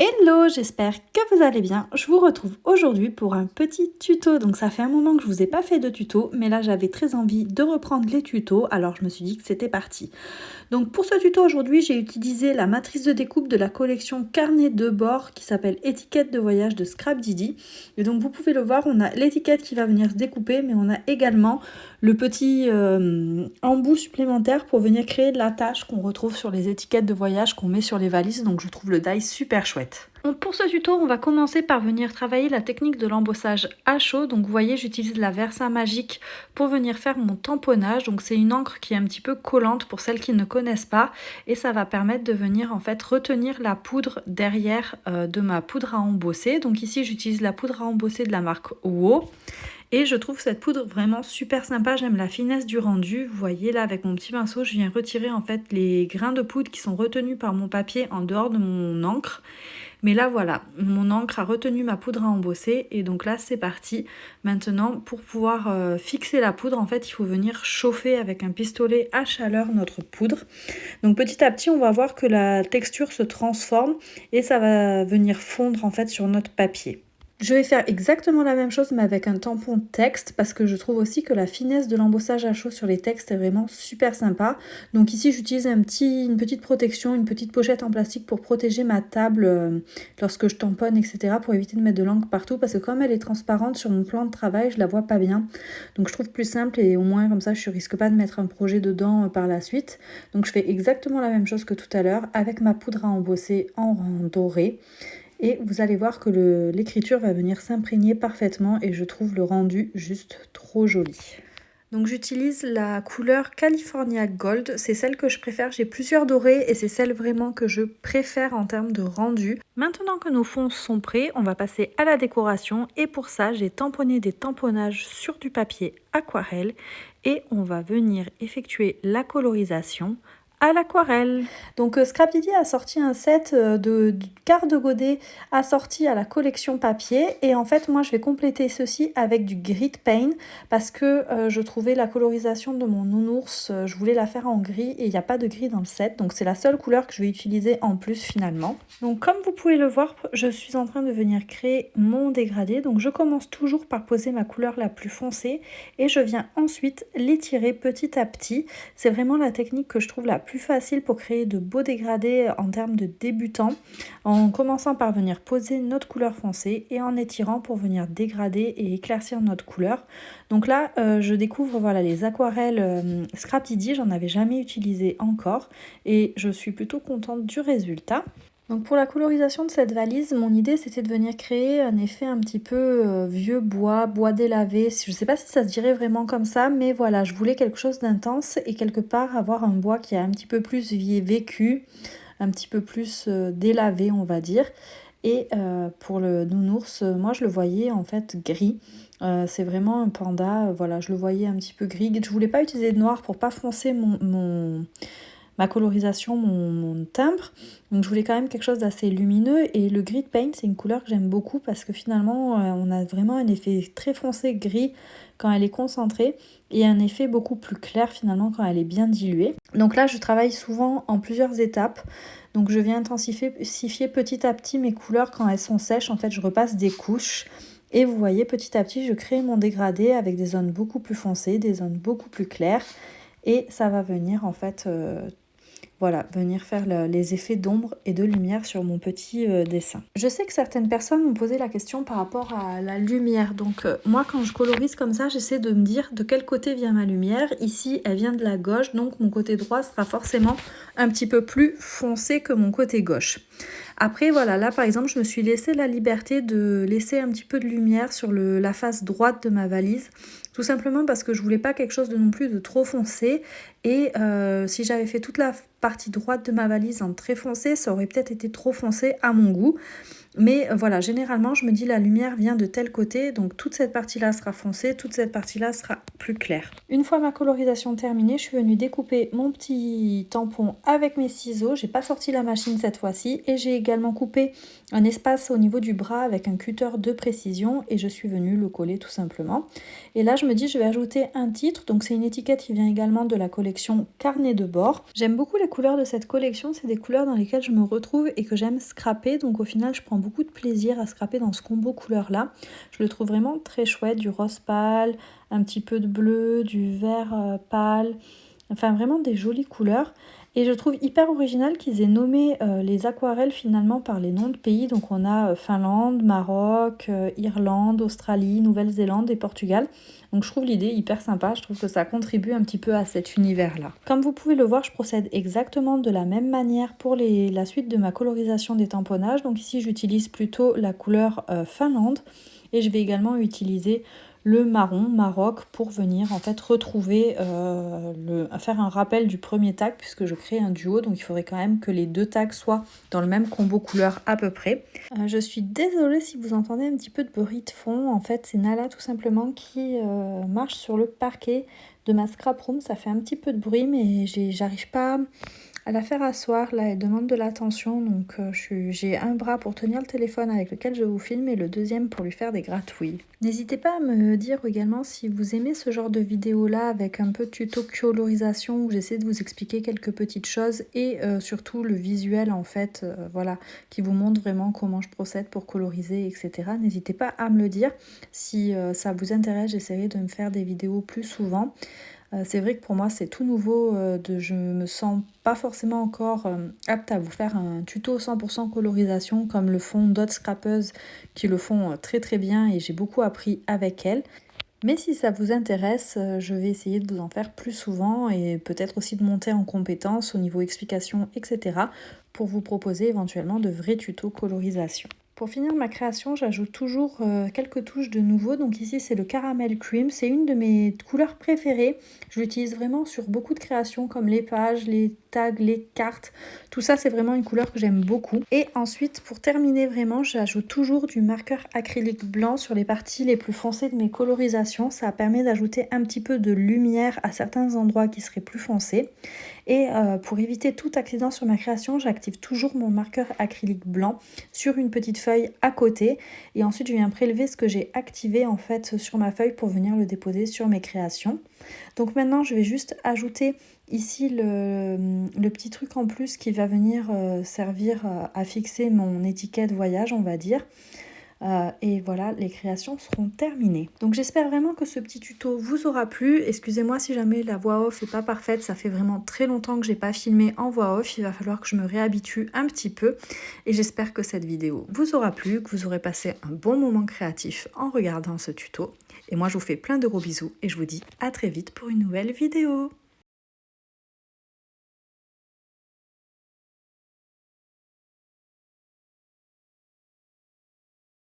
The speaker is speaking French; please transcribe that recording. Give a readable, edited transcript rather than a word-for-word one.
Hello, j'espère que vous allez bien. Je vous retrouve aujourd'hui pour un petit tuto. Donc ça fait un moment que je vous ai pas fait de tuto, mais là j'avais très envie de reprendre les tutos, alors je me suis dit que c'était parti. Donc pour ce tuto aujourd'hui, j'ai utilisé la matrice de découpe de la collection Carnet de bord qui s'appelle Étiquette de voyage de Scrap Didi. Et donc vous pouvez le voir, on a l'étiquette qui va venir se découper, mais on a également le petit embout supplémentaire pour venir créer de l'attache qu'on retrouve sur les étiquettes de voyage qu'on met sur les valises. Donc je trouve le die super chouette. Donc pour ce tuto, on va commencer par venir travailler la technique de l'embossage à chaud. Donc vous voyez, j'utilise la Versa Magique pour venir faire mon tamponnage. Donc c'est une encre qui est un petit peu collante pour celles qui ne connaissent pas. Et ça va permettre de venir en fait retenir la poudre derrière de ma poudre à embosser. Donc ici, j'utilise la poudre à embosser de la marque WO. Et je trouve cette poudre vraiment super sympa, j'aime la finesse du rendu. Vous voyez là avec mon petit pinceau, je viens retirer en fait les grains de poudre qui sont retenus par mon papier en dehors de mon encre. Mais là voilà, mon encre a retenu ma poudre à embosser et donc là c'est parti. Maintenant pour pouvoir fixer la poudre, en fait il faut venir chauffer avec un pistolet à chaleur notre poudre. Donc petit à petit on va voir que la texture se transforme et ça va venir fondre en fait sur notre papier. Je vais faire exactement la même chose mais avec un tampon texte parce que je trouve aussi que la finesse de l'embossage à chaud sur les textes est vraiment super sympa. Donc ici j'utilise une petite protection, une petite pochette en plastique pour protéger ma table lorsque je tamponne, etc. pour éviter de mettre de l'encre partout parce que comme elle est transparente sur mon plan de travail, je la vois pas bien. Donc je trouve plus simple et au moins comme ça je risque pas de mettre un projet dedans par la suite. Donc je fais exactement la même chose que tout à l'heure avec ma poudre à embosser en doré. Et vous allez voir que l'écriture va venir s'imprégner parfaitement et je trouve le rendu juste trop joli. Donc j'utilise la couleur California Gold, c'est celle que je préfère, j'ai plusieurs dorés et c'est celle vraiment que je préfère en termes de rendu. Maintenant que nos fonds sont prêts, on va passer à la décoration et pour ça j'ai tamponné des tamponnages sur du papier aquarelle et on va venir effectuer la colorisation à l'aquarelle. Donc Scrap Didi a sorti un set de cartes de godet assorties à la collection papier et en fait moi je vais compléter ceci avec du grit paint parce que je trouvais la colorisation de mon nounours, je voulais la faire en gris et il n'y a pas de gris dans le set, donc c'est la seule couleur que je vais utiliser en plus finalement. Donc comme vous pouvez le voir, je suis en train de venir créer mon dégradé, donc je commence toujours par poser ma couleur la plus foncée et je viens ensuite l'étirer petit à petit. C'est vraiment la technique que je trouve la plus facile pour créer de beaux dégradés en termes de débutants, en commençant par venir poser notre couleur foncée et en étirant pour venir dégrader et éclaircir notre couleur. Donc là je découvre voilà les aquarelles Scrap Didi, j'en avais jamais utilisé encore et je suis plutôt contente du résultat. Donc pour la colorisation de cette valise, mon idée c'était de venir créer un effet un petit peu vieux bois délavé. Je ne sais pas si ça se dirait vraiment comme ça, mais voilà, je voulais quelque chose d'intense et quelque part avoir un bois qui a un petit peu plus vécu, un petit peu plus délavé on va dire. Et pour le nounours, moi je le voyais en fait gris. C'est vraiment un panda, voilà, je le voyais un petit peu gris. Je voulais pas utiliser de noir pour pas foncer ma colorisation, mon timbre. Donc je voulais quand même quelque chose d'assez lumineux et le gris paint c'est une couleur que j'aime beaucoup parce que finalement on a vraiment un effet très foncé gris quand elle est concentrée et un effet beaucoup plus clair finalement quand elle est bien diluée. Donc là je travaille souvent en plusieurs étapes. Donc je viens intensifier petit à petit mes couleurs quand elles sont sèches. En fait je repasse des couches. Et vous voyez petit à petit je crée mon dégradé avec des zones beaucoup plus foncées, des zones beaucoup plus claires. Et ça va venir en fait voilà, venir faire les effets d'ombre et de lumière sur mon petit dessin. Je sais que certaines personnes m'ont posé la question par rapport à la lumière. Donc moi quand je colorise comme ça, j'essaie de me dire de quel côté vient ma lumière. Ici, elle vient de la gauche, donc mon côté droit sera forcément un petit peu plus foncé que mon côté gauche. Après voilà, là par exemple, je me suis laissé la liberté de laisser un petit peu de lumière sur la face droite de ma valise. Tout simplement parce que je voulais pas quelque chose de non plus de trop foncé. Et si j'avais fait toute la partie droite de ma valise en très foncé, ça aurait peut-être été trop foncé à mon goût. Mais voilà, généralement, je me dis la lumière vient de tel côté, donc toute cette partie-là sera foncée, toute cette partie-là sera plus claire. Une fois ma colorisation terminée, je suis venue découper mon petit tampon avec mes ciseaux. J'ai pas sorti la machine cette fois-ci et j'ai également coupé un espace au niveau du bras avec un cutter de précision et je suis venue le coller tout simplement. Et là, je me dis je vais ajouter un titre, donc c'est une étiquette qui vient également de la collection Carnet de bord. J'aime beaucoup les couleurs de cette collection, c'est des couleurs dans lesquelles je me retrouve et que j'aime scraper, donc au final je prends beaucoup de plaisir à scraper dans ce combo couleur là. Je le trouve vraiment très chouette, du rose pâle, un petit peu de bleu, du vert pâle, enfin vraiment des jolies couleurs. Et je trouve hyper original qu'ils aient nommé les aquarelles finalement par les noms de pays. Donc on a Finlande, Maroc, Irlande, Australie, Nouvelle-Zélande et Portugal. Donc je trouve l'idée hyper sympa, je trouve que ça contribue un petit peu à cet univers-là. Comme vous pouvez le voir, je procède exactement de la même manière pour la suite de ma colorisation des tamponnages. Donc ici j'utilise plutôt la couleur Finlande et je vais également utiliser le marron Maroc pour venir en fait retrouver, faire un rappel du premier tag puisque je crée un duo, donc il faudrait quand même que les deux tags soient dans le même combo couleur à peu près. Je suis désolée si vous entendez un petit peu de bruit de fond, en fait c'est Nala tout simplement qui marche sur le parquet de ma scrap room, ça fait un petit peu de bruit mais j'arrive pas à la faire asseoir, là elle demande de l'attention, donc j'ai un bras pour tenir le téléphone avec lequel je vous filme et le deuxième pour lui faire des gratouilles. N'hésitez pas à me dire également si vous aimez ce genre de vidéo là avec un peu de tuto colorisation où j'essaie de vous expliquer quelques petites choses et surtout le visuel en fait, voilà, qui vous montre vraiment comment je procède pour coloriser, etc. N'hésitez pas à me le dire si ça vous intéresse, j'essaierai de me faire des vidéos plus souvent. C'est vrai que pour moi c'est tout nouveau, je me sens pas forcément encore apte à vous faire un tuto 100% colorisation comme le font d'autres scrappeuses qui le font très très bien et j'ai beaucoup appris avec elles. Mais si ça vous intéresse, je vais essayer de vous en faire plus souvent et peut-être aussi de monter en compétences au niveau explication, etc. pour vous proposer éventuellement de vrais tutos colorisation. Pour finir ma création, j'ajoute toujours quelques touches de nouveau. Donc ici, c'est le Caramel Cream. C'est une de mes couleurs préférées. Je l'utilise vraiment sur beaucoup de créations comme les pages, les tags, les cartes. Tout ça, c'est vraiment une couleur que j'aime beaucoup. Et ensuite, pour terminer vraiment, j'ajoute toujours du marqueur acrylique blanc sur les parties les plus foncées de mes colorisations. Ça permet d'ajouter un petit peu de lumière à certains endroits qui seraient plus foncés. Et pour éviter tout accident sur ma création, j'active toujours mon marqueur acrylique blanc sur une petite feuille à côté. Et ensuite, je viens prélever ce que j'ai activé en fait sur ma feuille pour venir le déposer sur mes créations. Donc maintenant, je vais juste ajouter ici le petit truc en plus qui va venir servir à fixer mon étiquette voyage, on va dire. Et voilà, les créations seront terminées. Donc j'espère vraiment que ce petit tuto vous aura plu. Excusez-moi si jamais la voix off n'est pas parfaite, ça fait vraiment très longtemps que j'ai pas filmé en voix off. Il va falloir que je me réhabitue un petit peu. Et j'espère que cette vidéo vous aura plu, que vous aurez passé un bon moment créatif en regardant ce tuto. Et moi je vous fais plein de gros bisous et je vous dis à très vite pour une nouvelle vidéo.